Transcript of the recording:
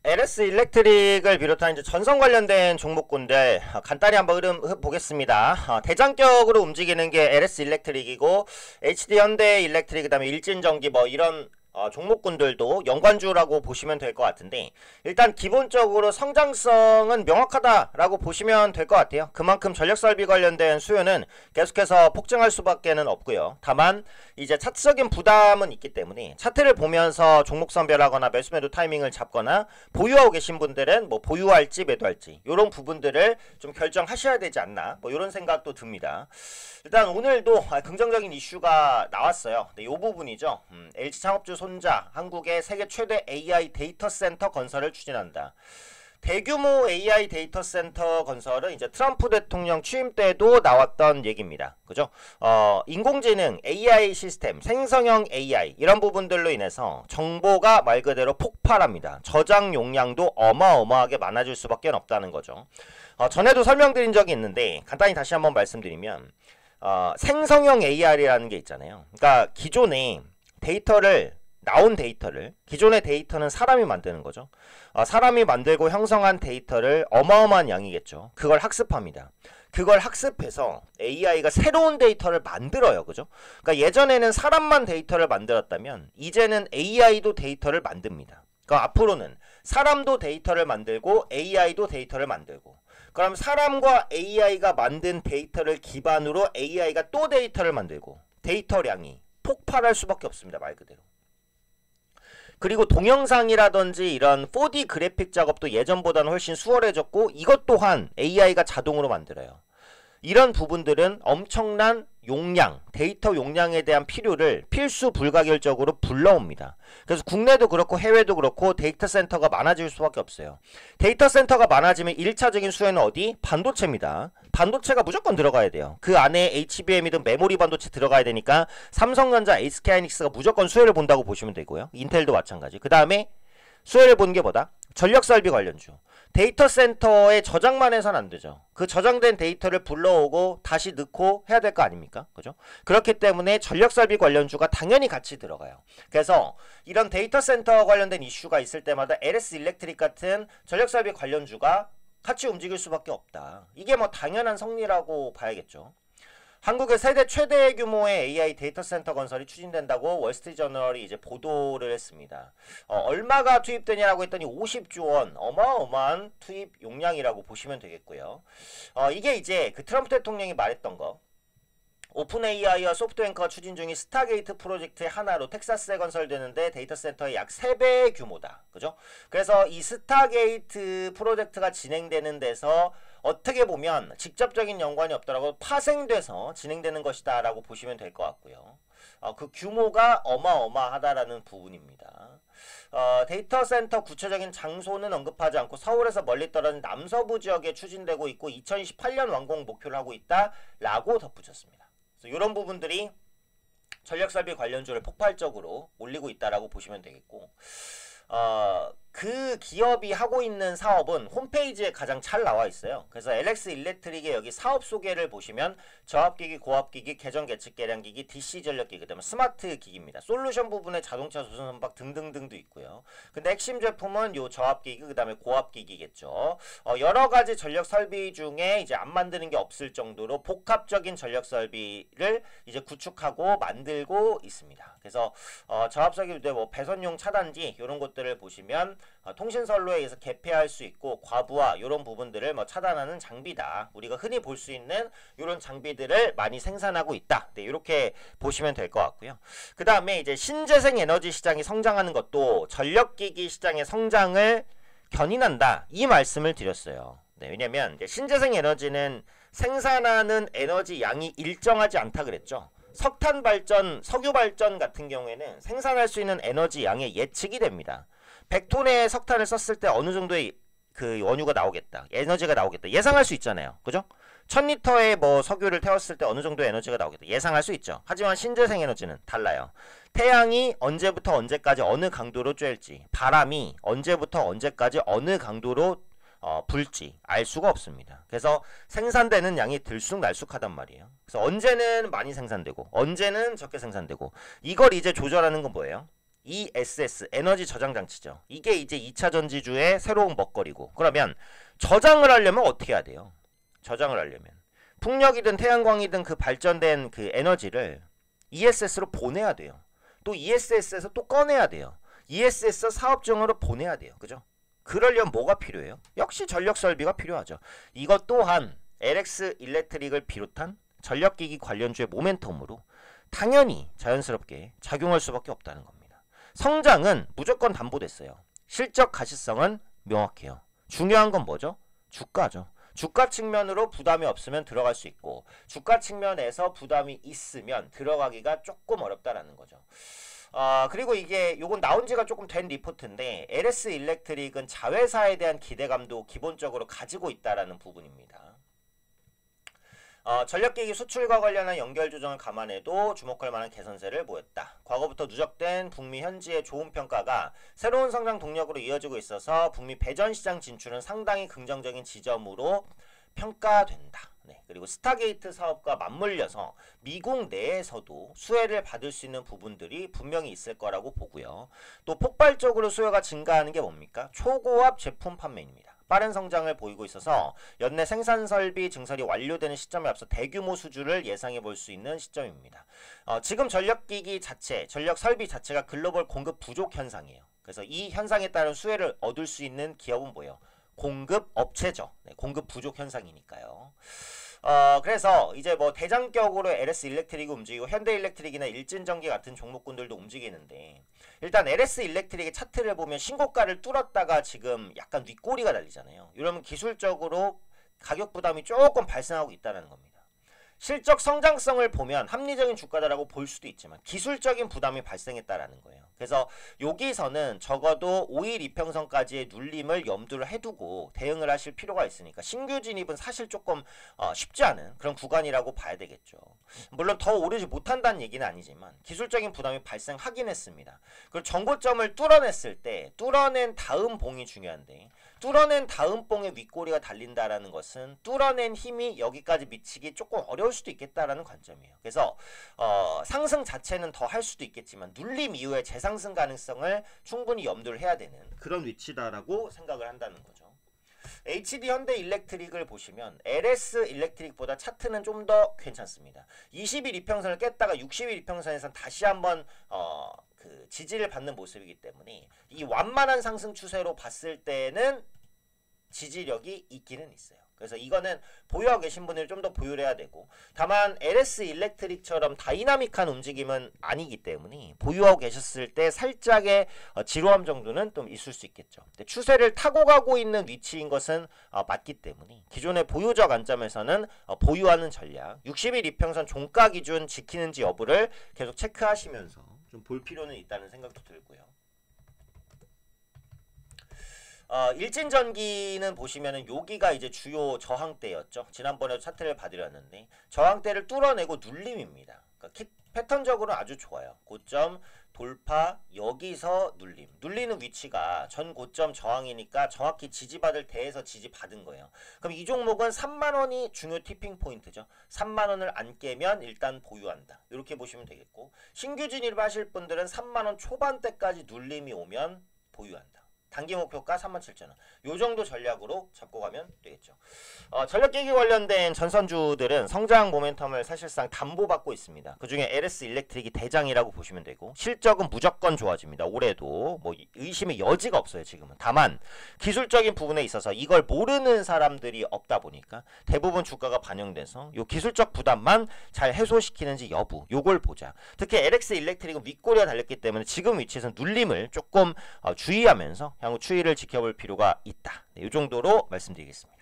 LS 일렉트릭을 비롯한 이제 전선 관련된 종목군들 간단히 한번 흐름 보겠습니다. 대장격으로 움직이는 게 LS 일렉트릭이고 HD 현대 일렉트릭 그다음에 일진전기 뭐 이런 종목군들도 연관주라고 보시면 될 것 같은데, 일단 기본적으로 성장성은 명확하다라고 보시면 될 것 같아요. 그만큼 전력설비 관련된 수요는 계속해서 폭증할 수밖에는 없고요. 다만 이제 차트적인 부담은 있기 때문에 차트를 보면서 종목 선별하거나 매수 매도 타이밍을 잡거나 보유하고 계신 분들은 뭐 보유할지 매도할지 이런 부분들을 좀 결정하셔야 되지 않나, 뭐 이런 생각도 듭니다. 일단 오늘도 긍정적인 이슈가 나왔어요. 네, 이 부분이죠. LG 창업주 손자 한국의 세계 최대 AI 데이터 센터 건설을 추진한다. 대규모 AI 데이터 센터 건설은 이제 트럼프 대통령 취임 때도 나왔던 얘기입니다. 그죠? 인공지능, AI 시스템, 생성형 AI 이런 부분들로 인해서 정보가 말 그대로 폭발합니다. 저장 용량도 어마어마하게 많아질 수밖에 없다는 거죠. 전에도 설명드린 적이 있는데 간단히 다시 한번 말씀드리면 생성형 AR이라는 게 있잖아요. 그러니까 기존의 기존의 데이터는 사람이 만드는 거죠. 사람이 만들고 형성한 데이터를 어마어마한 양이겠죠. 그걸 학습합니다. 그걸 학습해서 AI가 새로운 데이터를 만들어요. 그죠? 그러니까 예전에는 사람만 데이터를 만들었다면 이제는 AI도 데이터를 만듭니다. 그러니까 앞으로는 사람도 데이터를 만들고 AI도 데이터를 만들고, 그럼 사람과 AI가 만든 데이터를 기반으로 AI가 또 데이터를 만들고 데이터량이 폭발할 수밖에 없습니다. 말 그대로. 그리고 동영상이라든지 이런 4D 그래픽 작업도 예전보다는 훨씬 수월해졌고 이것 또한 AI가 자동으로 만들어요. 이런 부분들은 엄청난 용량, 데이터 용량에 대한 필요를 필수 불가결적으로 불러옵니다. 그래서 국내도 그렇고 해외도 그렇고 데이터 센터가 많아질 수밖에 없어요. 데이터 센터가 많아지면 1차적인 수혜는 어디? 반도체입니다. 반도체가 무조건 들어가야 돼요. 그 안에 HBM이든 메모리 반도체 들어가야 되니까 삼성전자, SK하이닉스가 무조건 수혜를 본다고 보시면 되고요. 인텔도 마찬가지. 그 다음에 수혜를 보는 게 뭐다? 전력설비 관련주. 데이터 센터에 저장만 해서는 안 되죠. 그 저장된 데이터를 불러오고 다시 넣고 해야 될 거 아닙니까? 그죠? 그렇기 때문에 전력설비 관련주가 당연히 같이 들어가요. 그래서 이런 데이터 센터 관련된 이슈가 있을 때마다 LS 일렉트릭 같은 전력설비 관련주가 같이 움직일 수밖에 없다. 이게 뭐 당연한 성리라고 봐야겠죠. 한국의 세계 최대 규모의 AI 데이터 센터 건설이 추진된다고 월스트리트저널이 이제 보도를 했습니다. 얼마가 투입되냐라고 했더니 50조 원, 어마어마한 투입 용량이라고 보시면 되겠고요. 이게 이제 그 트럼프 대통령이 말했던 거. 오픈 AI와 소프트뱅크가 추진 중인 스타게이트 프로젝트의 하나로 텍사스에 건설되는데 데이터 센터의 약 3배 규모다. 그죠? 그래서 이 스타게이트 프로젝트가 진행되는 데서 어떻게 보면 직접적인 연관이 없더라도 파생돼서 진행되는 것이다 라고 보시면 될 것 같고요. 그 규모가 어마어마하다라는 부분입니다. 데이터 센터 구체적인 장소는 언급하지 않고 서울에서 멀리 떨어진 남서부 지역에 추진되고 있고 2028년 완공 목표를 하고 있다 라고 덧붙였습니다. 이런 부분들이 전력설비 관련주를 폭발적으로 올리고 있다라고 보시면 되겠고, 그 기업이 하고 있는 사업은 홈페이지에 가장 잘 나와 있어요. 그래서 LX 일렉트릭의 여기 사업 소개를 보시면 저압기기, 고압기기, 계정 계측 계량기기, DC 전력기기, 그다음에 스마트 기기입니다. 솔루션 부분에 자동차 조선 선박 등등등도 있고요. 근데 핵심 제품은 요 저압기기, 그다음에 고압기기겠죠. 여러 가지 전력 설비 중에 이제 안 만드는 게 없을 정도로 복합적인 전력 설비를 이제 구축하고 만들고 있습니다. 그래서 저압석이 뭐 배선용 차단지 이런 것들을 보시면 통신선로에 의해서 개폐할 수 있고 과부하 이런 부분들을 뭐 차단하는 장비다. 우리가 흔히 볼 수 있는 이런 장비들을 많이 생산하고 있다. 네, 이렇게 보시면 될 것 같고요. 그 다음에 이제 신재생 에너지 시장이 성장하는 것도 전력기기 시장의 성장을 견인한다. 이 말씀을 드렸어요. 네, 왜냐면 이제 신재생 에너지는 생산하는 에너지 양이 일정하지 않다 그랬죠. 석탄 발전, 석유 발전 같은 경우에는 생산할 수 있는 에너지 양의 예측이 됩니다. 100톤의 석탄을 썼을 때 어느 정도의 그 원유가 나오겠다, 에너지가 나오겠다 예상할 수 있잖아요. 그죠? 1000리터의 뭐 석유를 태웠을 때 어느 정도 에너지가 나오겠다 예상할 수 있죠. 하지만 신재생 에너지는 달라요. 태양이 언제부터 언제까지 어느 강도로 쬐을지, 바람이 언제부터 언제까지 어느 강도로 불지 알 수가 없습니다. 그래서 생산되는 양이 들쑥날쑥하단 말이에요. 그래서 언제는 많이 생산되고 언제는 적게 생산되고, 이걸 이제 조절하는 건 뭐예요? ESS 에너지 저장 장치죠. 이게 이제 2차 전지주의 새로운 먹거리고, 그러면 저장을 하려면 어떻게 해야 돼요? 저장을 하려면 풍력이든 태양광이든 그 발전된 그 에너지를 ESS로 보내야 돼요. 또 ESS에서 또 꺼내야 돼요. ESS 사업종으로 보내야 돼요. 그죠? 그러려면 뭐가 필요해요? 역시 전력 설비가 필요하죠. 이것 또한 LX 일렉트릭을 비롯한 전력기기 관련주의 모멘텀으로 당연히 자연스럽게 작용할 수밖에 없다는 겁니다. 성장은 무조건 담보됐어요. 실적 가시성은 명확해요. 중요한 건 뭐죠? 주가죠. 주가 측면으로 부담이 없으면 들어갈 수 있고, 주가 측면에서 부담이 있으면 들어가기가 조금 어렵다라는 거죠. 그리고 이게 요건 나온 지가 조금 된 리포트인데, LS 일렉트릭은 자회사에 대한 기대감도 기본적으로 가지고 있다라는 부분입니다. 전력기기 수출과 관련한 연결 조정을 감안해도 주목할 만한 개선세를 보였다. 과거부터 누적된 북미 현지의 좋은 평가가 새로운 성장 동력으로 이어지고 있어서 북미 배전 시장 진출은 상당히 긍정적인 지점으로 평가된다. 네, 그리고 스타게이트 사업과 맞물려서 미국 내에서도 수혜를 받을 수 있는 부분들이 분명히 있을 거라고 보고요. 또 폭발적으로 수요가 증가하는 게 뭡니까? 초고압 제품 판매입니다. 빠른 성장을 보이고 있어서 연내 생산설비 증설이 완료되는 시점에 앞서 대규모 수주를 예상해 볼 수 있는 시점입니다. 지금 전력기기 자체, 전력설비 자체가 글로벌 공급 부족 현상이에요. 그래서 이 현상에 따른 수혜를 얻을 수 있는 기업은 뭐예요? 공급 업체죠. 네, 공급 부족 현상이니까요. 그래서 이제 뭐 대장격으로 LS 일렉트릭이 움직이고 현대 일렉트릭이나 일진전기 같은 종목군들도 움직이는데, 일단 LS 일렉트릭의 차트를 보면 신고가를 뚫었다가 지금 약간 윗꼬리가 달리잖아요. 이러면 기술적으로 가격 부담이 조금 발생하고 있다는 겁니다. 실적 성장성을 보면 합리적인 주가다라고 볼 수도 있지만 기술적인 부담이 발생했다라는 거예요. 그래서 여기서는 적어도 5일 이평선까지의 눌림을 염두를 해두고 대응을 하실 필요가 있으니까 신규 진입은 사실 조금 쉽지 않은 그런 구간이라고 봐야 되겠죠. 물론 더 오르지 못한다는 얘기는 아니지만 기술적인 부담이 발생하긴 했습니다. 그리고 전고점을 뚫어냈을 때 뚫어낸 다음 봉이 중요한데, 뚫어낸 다음 봉에 윗꼬리가 달린다라는 것은 뚫어낸 힘이 여기까지 미치기 조금 어려울 수도 있겠다라는 관점이에요. 그래서 상승 자체는 더 할 수도 있겠지만 눌림 이후에 재상승 가능성을 충분히 염두를 해야 되는 그런 위치다라고 생각을 한다는 거죠. HD 현대 일렉트릭을 보시면 LS 일렉트릭보다 차트는 좀 더 괜찮습니다. 20일 이평선을 깼다가 60일 이평선에선 다시 한번 그 지지를 받는 모습이기 때문에 이 완만한 상승 추세로 봤을 때는 지지력이 있기는 있어요. 그래서 이거는 보유하고 계신 분들이 좀 더 보유를 해야 되고, 다만 LS 일렉트릭처럼 다이나믹한 움직임은 아니기 때문에 보유하고 계셨을 때 살짝의 지루함 정도는 좀 있을 수 있겠죠. 근데 추세를 타고 가고 있는 위치인 것은 맞기 때문에 기존의 보유적 관점에서는 보유하는 전략, 60일 이평선 종가 기준 지키는지 여부를 계속 체크하시면서 좀 볼 필요는 있다는 생각도 들고요. 일진전기는 보시면은 여기가 이제 주요 저항대였죠. 지난번에도 차트를 봐드렸는데 저항대를 뚫어내고 눌림입니다. 그러니까 패턴적으로는 아주 좋아요. 고점 돌파, 여기서 눌림. 눌리는 위치가 전 고점 저항이니까 정확히 지지받을 대에서 지지받은 거예요. 그럼 이 종목은 3만원이 중요 티핑 포인트죠. 3만원을 안 깨면 일단 보유한다. 이렇게 보시면 되겠고, 신규 진입 하실 분들은 3만원 초반대까지 눌림이 오면 보유한다. 단기 목표가 37,000원. 요 정도 전략으로 잡고 가면 되겠죠. 전력기기 관련된 전선주들은 성장 모멘텀을 사실상 담보받고 있습니다. 그 중에 LS 일렉트릭이 대장이라고 보시면 되고, 실적은 무조건 좋아집니다. 올해도 뭐 의심의 여지가 없어요. 지금은. 다만 기술적인 부분에 있어서 이걸 모르는 사람들이 없다 보니까 대부분 주가가 반영돼서 요 기술적 부담만 잘 해소시키는지 여부, 요걸 보자. 특히 LX 일렉트릭은 윗꼬리가 달렸기 때문에 지금 위치에서 눌림을 조금 주의하면서 향후 추이를 지켜볼 필요가 있다. 네, 이 정도로 말씀드리겠습니다.